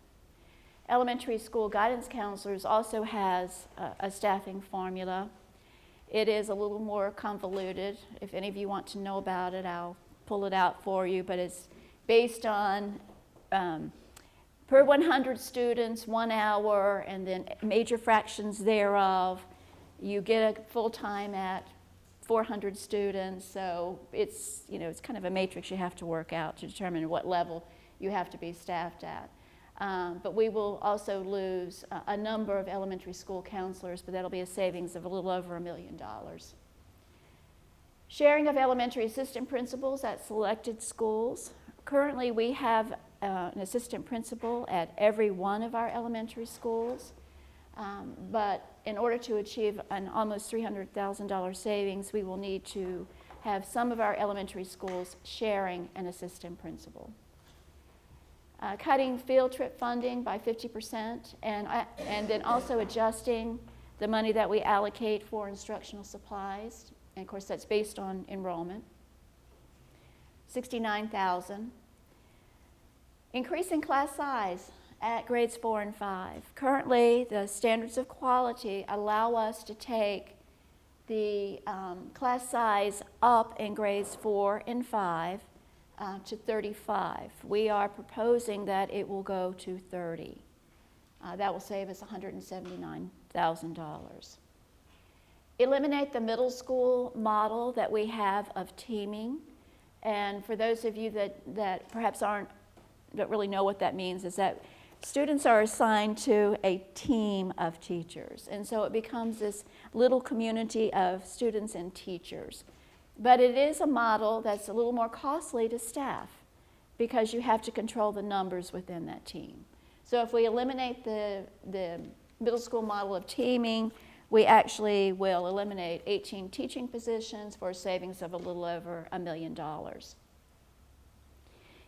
Elementary school guidance counselors also has a staffing formula. It is a little more convoluted. If any of you want to know about it, I'll pull it out for you, but it's based on per 100 students, 1 hour, and then major fractions thereof. You get a full-time at 400 students, so it's kind of a matrix you have to work out to determine what level you have to be staffed at. But we will also lose a number of elementary school counselors, but that'll be a savings of a little over $1 million. Sharing of elementary assistant principals at selected schools. Currently we have an assistant principal at every one of our elementary schools. But in order to achieve an almost $300,000 savings, we will need to have some of our elementary schools sharing an assistant principal. Cutting field trip funding by 50% and then also adjusting the money that we allocate for instructional supplies. And of course that's based on enrollment. $69,000. Increasing class size at grades 4 and 5. Currently, the standards of quality allow us to take the class size up in grades 4 and 5 to 35. We are proposing that it will go to 30. That will save us $179,000. Eliminate the middle school model that we have of teaming. And for those of you that perhaps don't really know what that means, is that students are assigned to a team of teachers. And so it becomes this little community of students and teachers. But it is a model that's a little more costly to staff because you have to control the numbers within that team. So if we eliminate the middle school model of teaming, we actually will eliminate 18 teaching positions for a savings of a little over $1 million.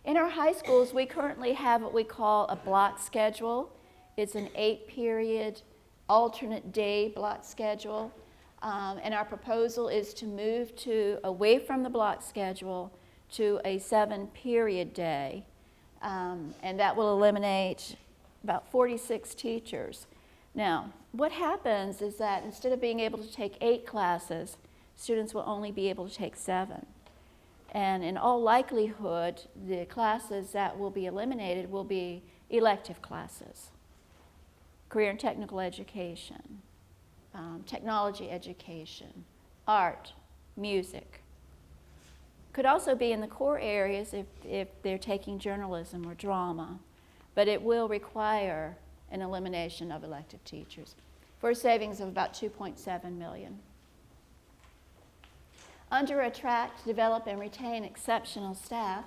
In our high schools, we currently have what we call a block schedule. It's an 8-period alternate day block schedule. And our proposal is to move away from the block schedule to a 7-period day. And that will eliminate about 46 teachers. Now, what happens is that instead of being able to take 8 classes, students will only be able to take 7. And in all likelihood, the classes that will be eliminated will be elective classes, career and technical education, technology education, art, music. Could also be in the core areas if they're taking journalism or drama, but it will require an elimination of elective teachers for a savings of about $2.7 million. Under attract, develop, and retain exceptional staff,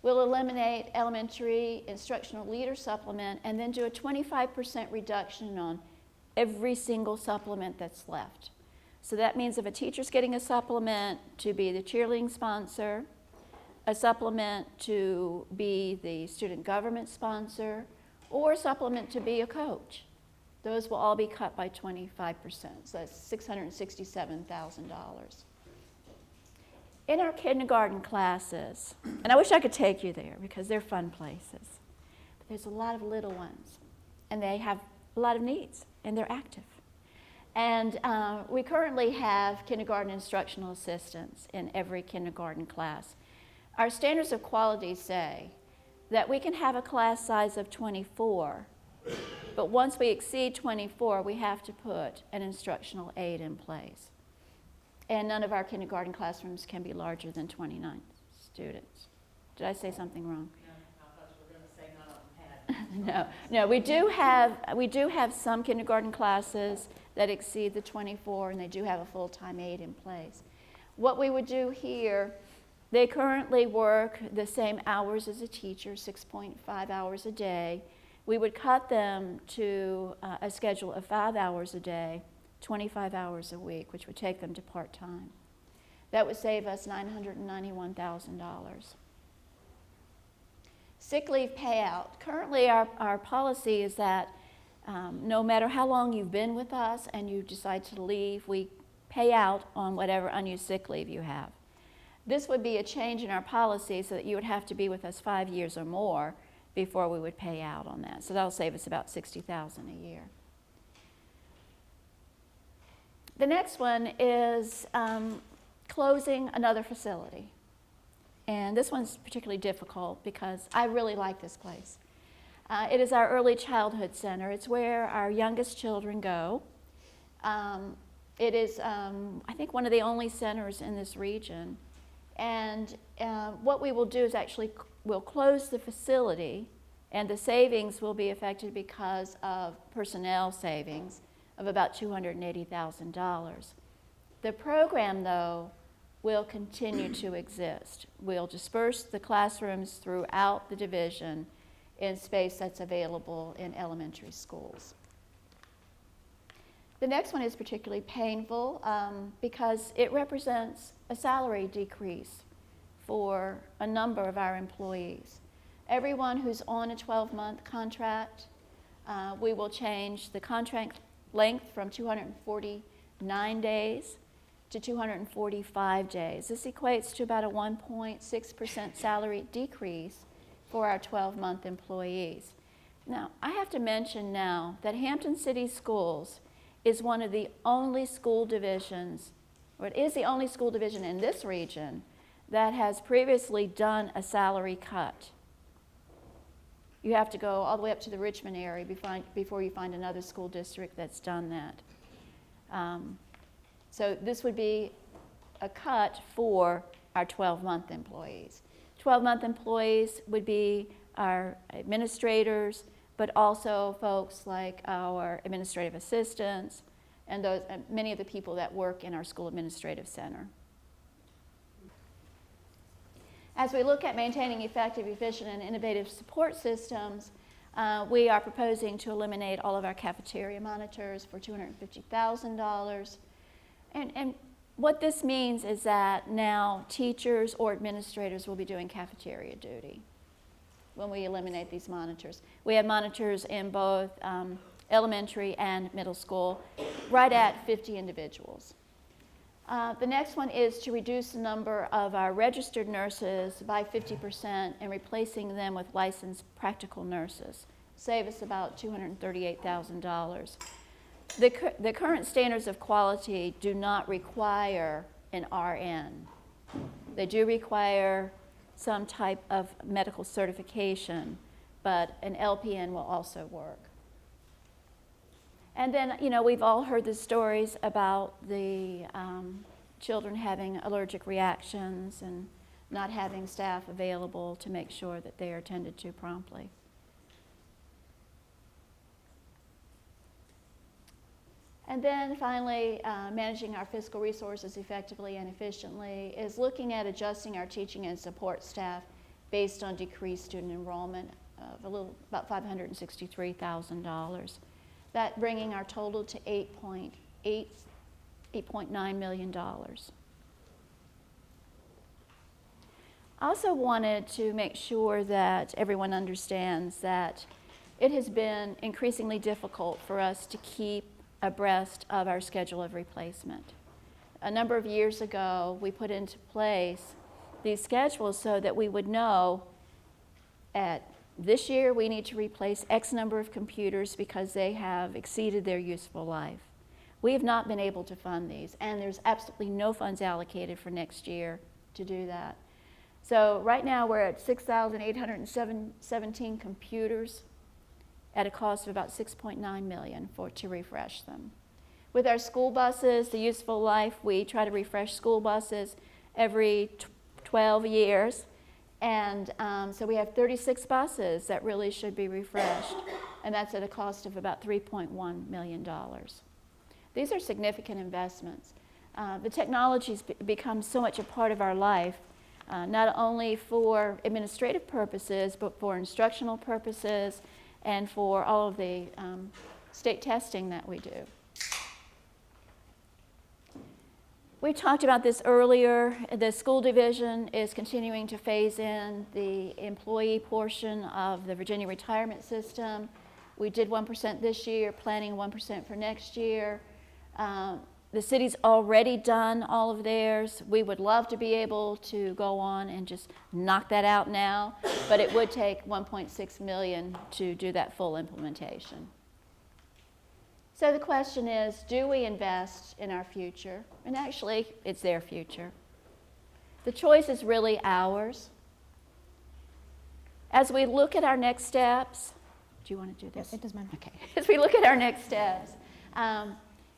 we'll eliminate elementary instructional leader supplement and then do a 25% reduction on every single supplement that's left. So that means if a teacher's getting a supplement to be the cheerleading sponsor, a supplement to be the student government sponsor, or a supplement to be a coach, those will all be cut by 25%. So that's $667,000. In our kindergarten classes, and I wish I could take you there because they're fun places, but there's a lot of little ones, and they have a lot of needs, and they're active. And we currently have kindergarten instructional assistants in every kindergarten class. Our standards of quality say that we can have a class size of 24, but once we exceed 24, we have to put an instructional aide in place. And none of our kindergarten classrooms can be larger than 29 students. Did I say something wrong? No, I thought you were going to say none of them had. No, we do have some kindergarten classes that exceed the 24, and they do have a full-time aide in place. What we would do here, they currently work the same hours as a teacher, 6.5 hours a day. We would cut them to a schedule of 5 hours a day, 25 hours a week, which would take them to part-time. That would save us $991,000. Sick leave payout. Currently, our policy is that no matter how long you've been with us and you decide to leave, we pay out on whatever unused sick leave you have. This would be a change in our policy so that you would have to be with us 5 years or more before we would pay out on that. So that'll save us about $60,000 a year. The next one is closing another facility. And this one's particularly difficult because I really like this place. It is our early childhood center. It's where our youngest children go. It is, I think, one of the only centers in this region. And what we will do is actually we'll close the facility, and the savings will be affected because of personnel savings of about $280,000. The program, though, will continue to exist. We'll disperse the classrooms throughout the division in space that's available in elementary schools. The next one is particularly painful because it represents a salary decrease for a number of our employees. Everyone who's on a 12-month contract, we will change the contract length from 249 days to 245 days. This equates to about a 1.6% salary decrease for our 12-month employees. Now, I have to mention now that Hampton City Schools is one of the only school divisions, or it is the only school division in this region that has previously done a salary cut. You have to go all the way up to the Richmond area before you find another school district that's done that. So this would be a cut for our 12-month employees. 12-month employees would be our administrators, but also folks like our administrative assistants and many of the people that work in our school administrative center. As we look at maintaining effective, efficient, and innovative support systems, we are proposing to eliminate all of our cafeteria monitors for $250,000. And what this means is that now teachers or administrators will be doing cafeteria duty when we eliminate these monitors. We have monitors in both elementary and middle school, right at 50 individuals. The next one is to reduce the number of our registered nurses by 50% and replacing them with licensed practical nurses. Save us about $238,000. The current standards of quality do not require an RN. They do require some type of medical certification, but an LPN will also work. And then, we've all heard the stories about the children having allergic reactions and not having staff available to make sure that they are attended to promptly. And then finally, managing our fiscal resources effectively and efficiently is looking at adjusting our teaching and support staff based on decreased student enrollment of about $563,000. That bringing our total to $8.9 million. I also wanted to make sure that everyone understands that it has been increasingly difficult for us to keep abreast of our schedule of replacement. A number of years ago, we put into place these schedules so that we would know at this year we need to replace X number of computers because they have exceeded their useful life. We have not been able to fund these, and there's absolutely no funds allocated for next year to do that. So right now we're at 6,817 computers at a cost of about $6.9 million to refresh them. With our school buses, the useful life, we try to refresh school buses every 12 years. And so we have 36 buses that really should be refreshed, and that's at a cost of about $3.1 million. These are significant investments. The technology's become so much a part of our life, not only for administrative purposes, but for instructional purposes and for all of the state testing that we do. We talked about this earlier. The school division is continuing to phase in the employee portion of the Virginia retirement system. We did 1% this year, planning 1% for next year. The city's already done all of theirs. We would love to be able to go on and just knock that out now, but it would take $1.6 million to do that full implementation. So the question is, do we invest in our future? And actually, it's their future. The choice is really ours. As we look at our next steps, do you want to do this? It doesn't matter. Okay. As we look at our next steps,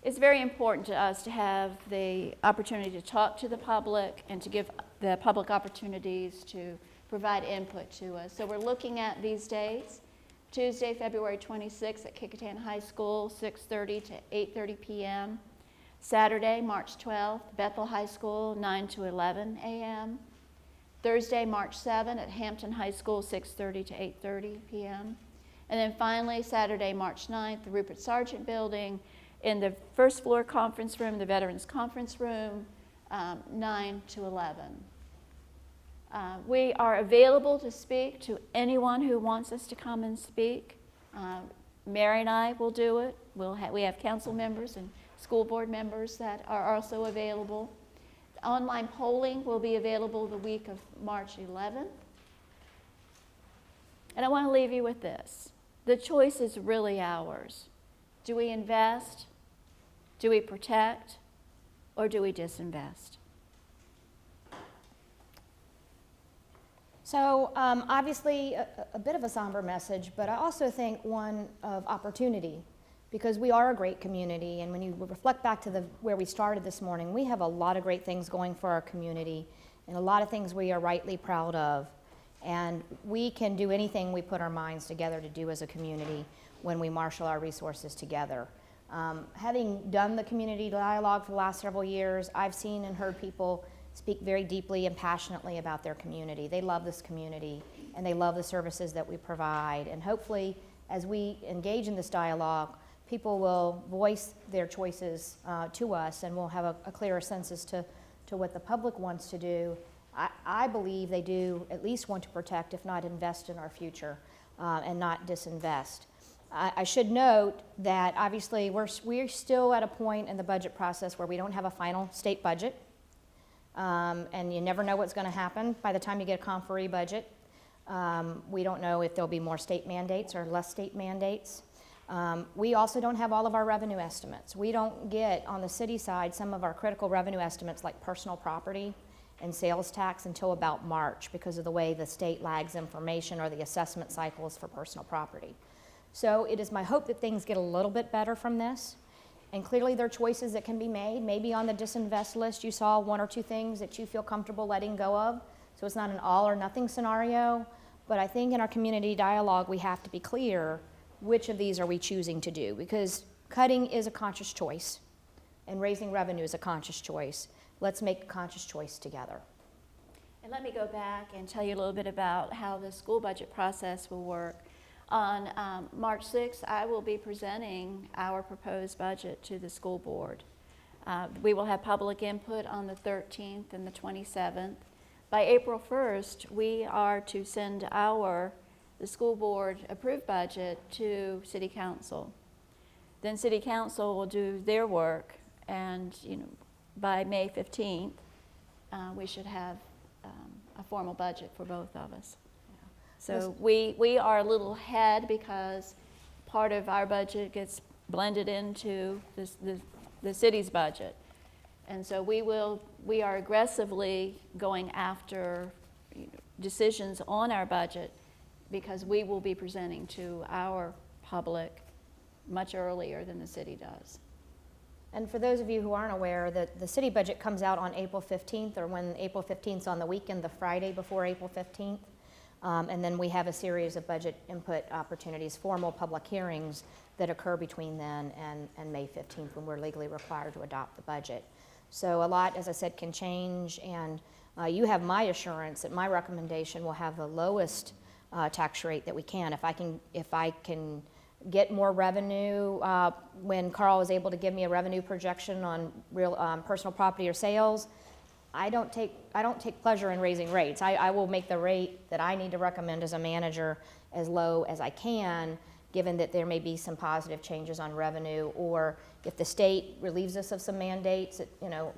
it's very important to us to have the opportunity to talk to the public and to give the public opportunities to provide input to us. So we're looking at these dates. Tuesday, February 26th at Kecoughtan High School, 6:30 to 8:30 p.m. Saturday, March 12th, Bethel High School, 9 to 11 a.m. Thursday, March 7th at Hampton High School, 6:30 to 8:30 p.m. And then finally, Saturday, March 9th, the Rupert Sargent Building in the first floor conference room, the Veterans Conference Room, 9 to 11. We are available to speak to anyone who wants us to come and speak. Mary and I will do it. We have council members and school board members that are also available. Online polling will be available the week of March 11th. And I want to leave you with this. The choice is really ours. Do we invest? Do we protect? Or do we disinvest? So obviously a bit of a somber message, but I also think one of opportunity, because we are a great community, and when you reflect back to where we started this morning, we have a lot of great things going for our community and a lot of things we are rightly proud of. And we can do anything we put our minds together to do as a community when we marshal our resources together. Having done the community dialogue for the last several years, I've seen and heard people speak very deeply and passionately about their community. They love this community and they love the services that we provide. And hopefully, as we engage in this dialogue, people will voice their choices to us, and we'll have a clearer sense as to what the public wants to do. I believe they do at least want to protect, if not invest in our future, and not disinvest. I should note that obviously we're still at a point in the budget process where we don't have a final state budget. And you never know what's going to happen by the time you get a conferee budget. We don't know if there'll be more state mandates or less state mandates. We also don't have all of our revenue estimates. We don't get, on the city side, some of our critical revenue estimates like personal property and sales tax until about March because of the way the state lags information or the assessment cycles for personal property. So it is my hope that things get a little bit better from this. And clearly there are choices that can be made. Maybe on the disinvest list you saw one or two things that you feel comfortable letting go of. So it's not an all or nothing scenario. But I think in our community dialogue we have to be clear which of these are we choosing to do, because cutting is a conscious choice and raising revenue is a conscious choice. Let's make a conscious choice together. And let me go back and tell you a little bit about how the school budget process will work. On March 6th, I will be presenting our proposed budget to the school board. We will have public input on the 13th and the 27th. By April 1st, we are to send the school board approved budget to City Council. Then City Council will do their work, and by May 15th, we should have a formal budget for both of us. So we are a little ahead because part of our budget gets blended into the city's budget. And so we are aggressively going after decisions on our budget because we will be presenting to our public much earlier than the city does. And for those of you who aren't aware, the city budget comes out on April 15th, or when April 15th is on the weekend, the Friday before April 15th. And then we have a series of budget input opportunities, formal public hearings that occur between then and May 15th when we're legally required to adopt the budget. So a lot, as I said, can change, and you have my assurance that my recommendation will have the lowest tax rate that we can. If I can get more revenue, when Carl was able to give me a revenue projection on real personal property or sales, I don't take pleasure in raising rates. I will make the rate that I need to recommend as a manager as low as I can, given that there may be some positive changes on revenue, or if the state relieves us of some mandates that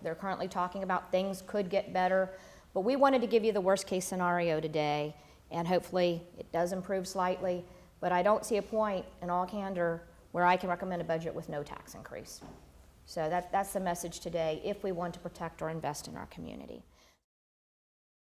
they're currently talking about, things could get better. But we wanted to give you the worst case scenario today, and hopefully it does improve slightly. But I don't see a point, in all candor, where I can recommend a budget with no tax increase. So that's the message today if we want to protect or invest in our community.